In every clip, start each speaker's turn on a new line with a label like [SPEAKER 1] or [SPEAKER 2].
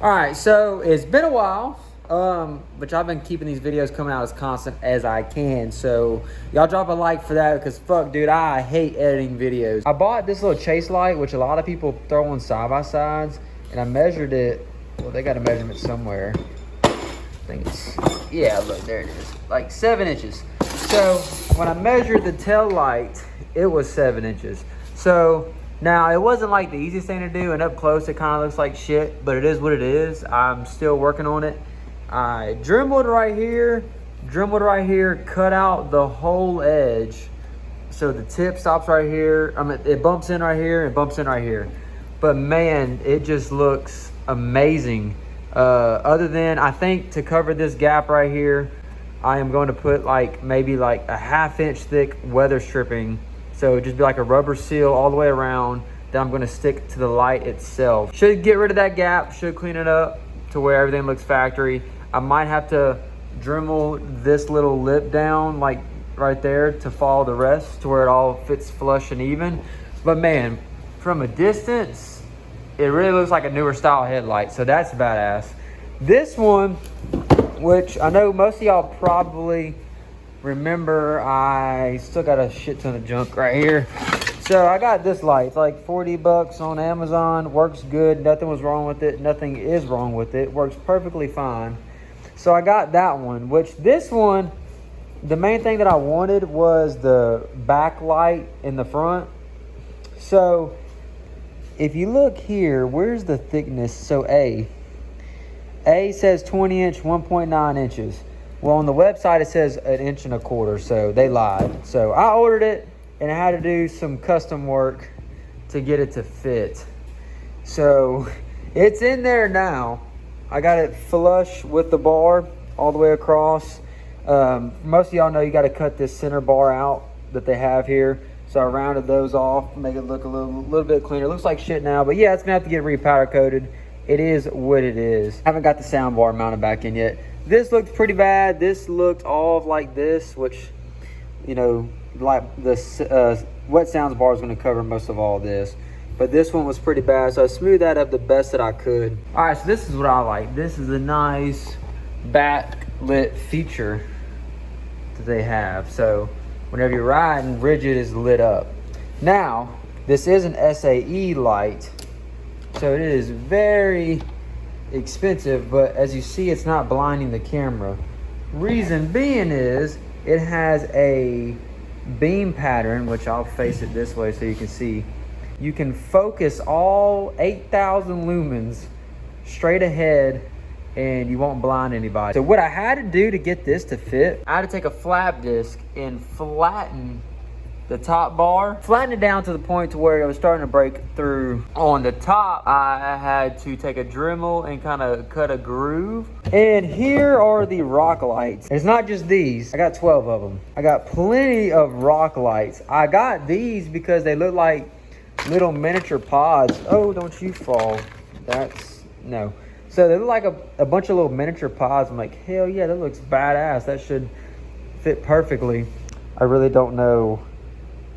[SPEAKER 1] All right, so it's been a while, but y'all been keeping these videos coming out as constant as I can. So y'all drop a like for that because fuck, dude, I hate editing videos. I bought this little chase light, which a lot of people throw on side-by-sides, and I measured it. Well, they got a measurement somewhere. I think it's, yeah, look, there it is, like 7 inches. So when I measured the tail light, it was 7 inches. So now, it wasn't like the easiest thing to do, and up close it kind of looks like shit, but it is what it is. I'm still working on it. I dremelled right here, cut out the whole edge. So the tip stops right here. It bumps in right here and bumps in right here. But man, it just looks amazing. Other than, I think to cover this gap right here, I am going to put maybe a 1/2 inch thick weather stripping. So it'd just be like a rubber seal all the way around that I'm gonna stick to the light itself. Should get rid of that gap, should clean it up to where everything looks factory. I might have to Dremel this little lip down like right there to follow the rest to where it all fits flush and even. But man, from a distance, it really looks like a newer style headlight. So that's badass. This one, which I know most of y'all probably remember, I still got a shit ton of junk right here. So I got this light. It's like 40 bucks on Amazon. Works good. Nothing was wrong with it. Nothing is wrong with it. Works perfectly fine. So I got that one, which this one, the main thing that I wanted was the backlight in the front. So if you look here, where's the thickness? So A says 20 inch, 1.9 inches. Well, on the website, it says 1.25 inches, so they lied. So I ordered it, and I had to do some custom work to get it to fit. So it's in there now. I got it flush with the bar all the way across. Most of y'all know you got to cut this center bar out that they have here. So I rounded those off, make it look a little bit cleaner. It looks like shit now, but yeah, it's gonna have to get repowder coated. It is what it is. I haven't got the sound bar mounted back in yet. This looked pretty bad. This looked all like this, which, you know, like the wet sounds bar is going to cover most of all this. But this one was pretty bad, so I smoothed that up the best that I could. All right, so this is what I like. This is a nice backlit feature that they have. So whenever you're riding, rigid is lit up. Now, this is an SAE light, so it is very expensive, but as you see, it's not blinding the camera. Reason being is it has a beam pattern, which I'll face it this way so you can see. You can focus all 8,000 lumens straight ahead and you won't blind anybody. So what I had to do to get this to fit, I had to take a flap disc and flatten the top bar, flatten it down to the point to where it was starting to break through. On the top, I had to take a Dremel and kind of cut a groove. And here are the rock lights. It's not just these. I got 12 of them. I got plenty of rock lights. I got these because they look like little miniature pods. Oh, don't you fall. That's, no. So they look like a bunch of little miniature pods. I'm like, hell yeah, that looks badass. That should fit perfectly. I really don't know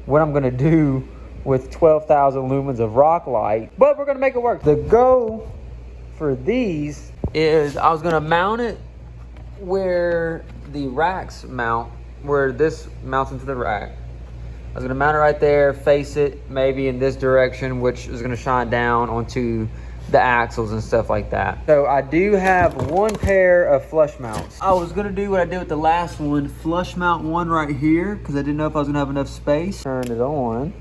[SPEAKER 1] what I'm gonna do with 12,000 lumens of rock light, but we're gonna make it work. The goal for these is I was gonna mount it where the racks mount, where this mounts into the rack. I was gonna mount it right there, face it maybe in this direction, which is gonna shine down onto the axles and stuff like that. So I do have one pair of flush mounts. I was gonna do what I did with the last one, flush mount one right here, because I didn't know if I was gonna have enough space. Turn it on.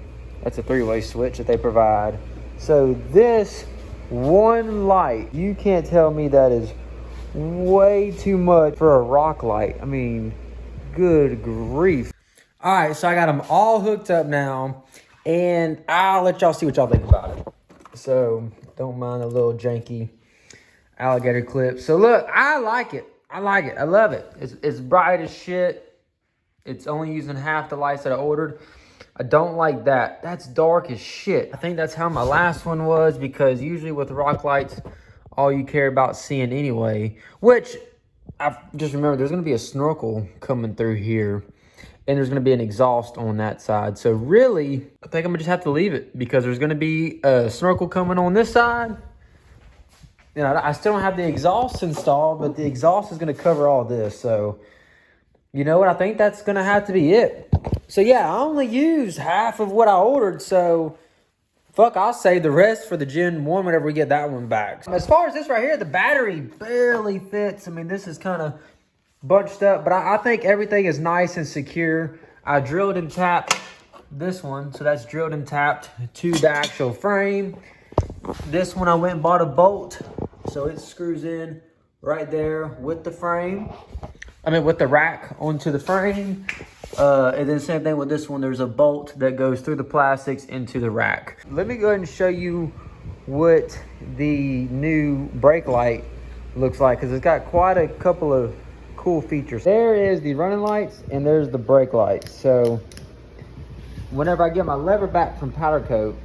[SPEAKER 1] That's a 3-way switch that they provide. So this one light, you can't tell me that is way too much for a rock light. I mean, good grief. All right, so I got them all hooked up now, and I'll let y'all see what y'all think about it. So don't mind a little janky alligator clip. So look, I like it. I like it. I love it. It's bright as shit. It's only using half the lights that I ordered. I don't like that. That's dark as shit. I think that's how my last one was, because usually with rock lights, all you care about seeing anyway, which I just remember there's going to be a snorkel coming through here, and there's going to be an exhaust on that side. So really, I think I'm going to just have to leave it, because there's going to be a snorkel coming on this side you know, I still don't have the exhaust installed, but the exhaust is going to cover all this. So, you know what? I think that's going to have to be it. So, yeah, I only used half of what I ordered. So, fuck, I'll save the rest for the Gen 1 whenever we get that one back. As far as this right here, the battery barely fits. I mean, this is kind of bunched up, but I think everything is nice and secure. I drilled and tapped this one. So, that's drilled and tapped to the actual frame. This one I went and bought a bolt, so it screws in right there with the frame. I mean, with the rack onto the frame. And then same thing with this one. There's a bolt that goes through the plastics into the rack. Let me go ahead and show you what the new brake light looks like, because it's got quite a couple of cool features. There is the running lights and there's the brake lights. So whenever I get my lever back from powder coat,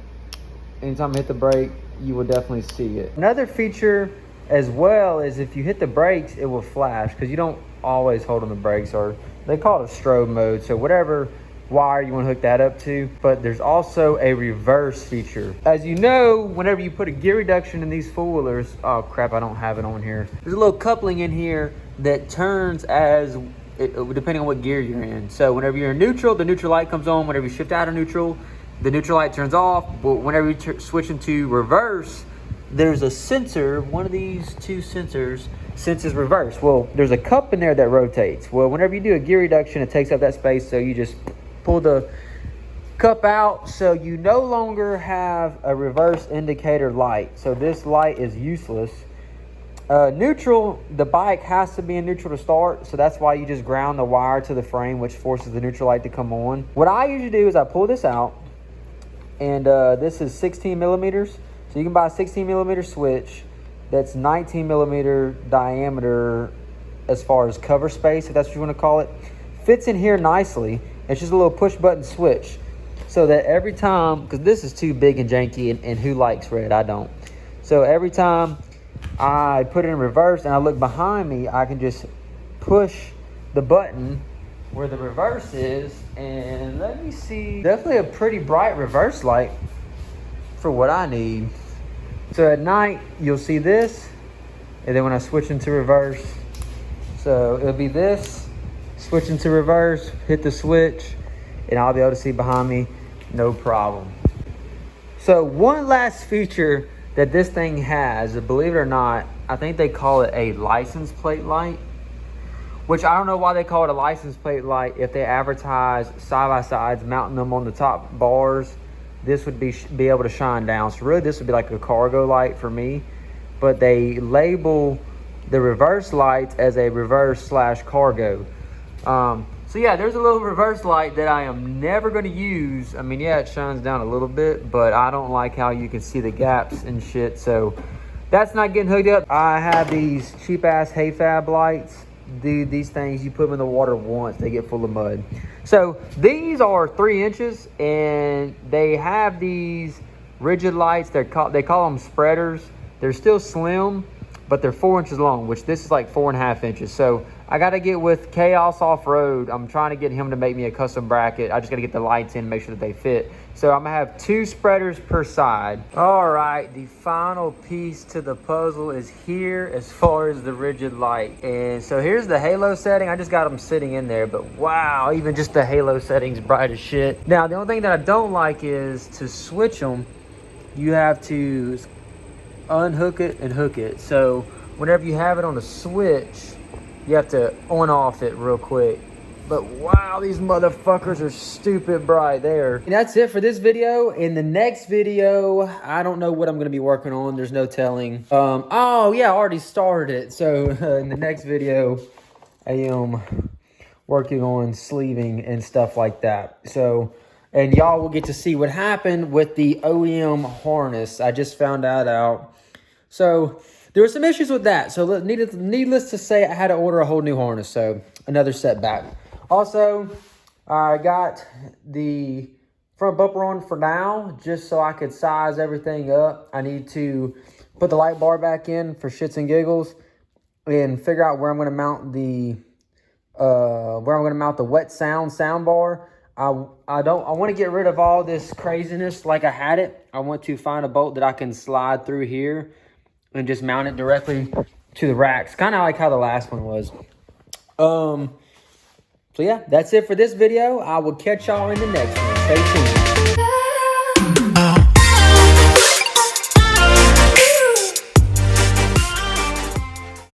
[SPEAKER 1] anytime I hit the brake, you will definitely see it. Another feature as well is if you hit the brakes, it will flash, because you don't always hold on the brakes, or they call it a strobe mode. So whatever wire you want to hook that up to. But there's also a reverse feature. As you know, whenever you put a gear reduction in these four-wheelers, oh crap, I don't have it on here. There's a little coupling in here that turns as depending on what gear you're in. So whenever you're in neutral, the neutral light comes on. Whenever you shift out of neutral, the neutral light turns off. But whenever you switch into reverse, there's a sensor. One of these two sensors senses reverse. Well, there's a cup in there that rotates. Well, whenever you do a gear reduction, it takes up that space. So you just pull the cup out. So you no longer have a reverse indicator light. So this light is useless. Neutral, the bike has to be in neutral to start. So that's why you just ground the wire to the frame, which forces the neutral light to come on. What I usually do is I pull this out. And this is 16 millimeters. So you can buy a 16 millimeter switch that's 19 millimeter diameter as far as cover space, if that's what you want to call it. Fits in here nicely. It's just a little push button switch. So that every time, because this is too big and janky, and who likes red? I don't. So every time I put it in reverse and I look behind me, I can just push the button where the reverse is, and let me see, definitely a pretty bright reverse light for what I need. So at night you'll see this, and then when I switch into reverse, so it'll be this, switch into reverse, hit the switch, and I'll be able to see behind me no problem. So one last feature that this thing has, believe it or not, I think they call it a license plate light. Which I don't know why they call it a license plate light. If they advertise side-by-sides, mounting them on the top bars, this would be able to shine down. So really this would be like a cargo light for me. But they label the reverse lights as a reverse/cargo. So yeah, there's a little reverse light that I am never going to use. I mean, yeah, it shines down a little bit, but I don't like how you can see the gaps and shit. So that's not getting hooked up. I have these cheap-ass Hayfab lights. Dude, these things, you put them in the water once, they get full of mud. So these are 3 inches, and they have these rigid lights. They call them spreaders. They're still slim, but they're 4 inches long, which this is like 4.5 inches. So I got to get with Chaos Off-Road. I'm trying to get him to make me a custom bracket. I just got to get the lights in and make sure that they fit. So I'm going to have 2 spreaders per side. All right, the final piece to the puzzle is here as far as the rigid light. And so here's the halo setting. I just got them sitting in there, but wow, even just the halo setting's bright as shit. Now, the only thing that I don't like is to switch them, you have to unhook it and hook it. So whenever you have it on the switch, you have to on-off it real quick. But wow, these motherfuckers are stupid bright there. And that's it for this video. In the next video, I don't know what I'm going to be working on. There's no telling. Oh, yeah, I already started it. So in the next video, I am working on sleeving and stuff like that. So, and y'all will get to see what happened with the OEM harness. I just found that out. So there were some issues with that. So needless to say, I had to order a whole new harness. So another setback. Also, I got the front bumper on for now, just so I could size everything up. I need to put the light bar back in for shits and giggles, and figure out where I'm going to mount the wet sound bar. I want to get rid of all this craziness like I had it. I want to find a bolt that I can slide through here and just mount it directly to the racks. Kind of like how the last one was. So yeah, that's it for this video. I will catch y'all in the next one. Stay tuned.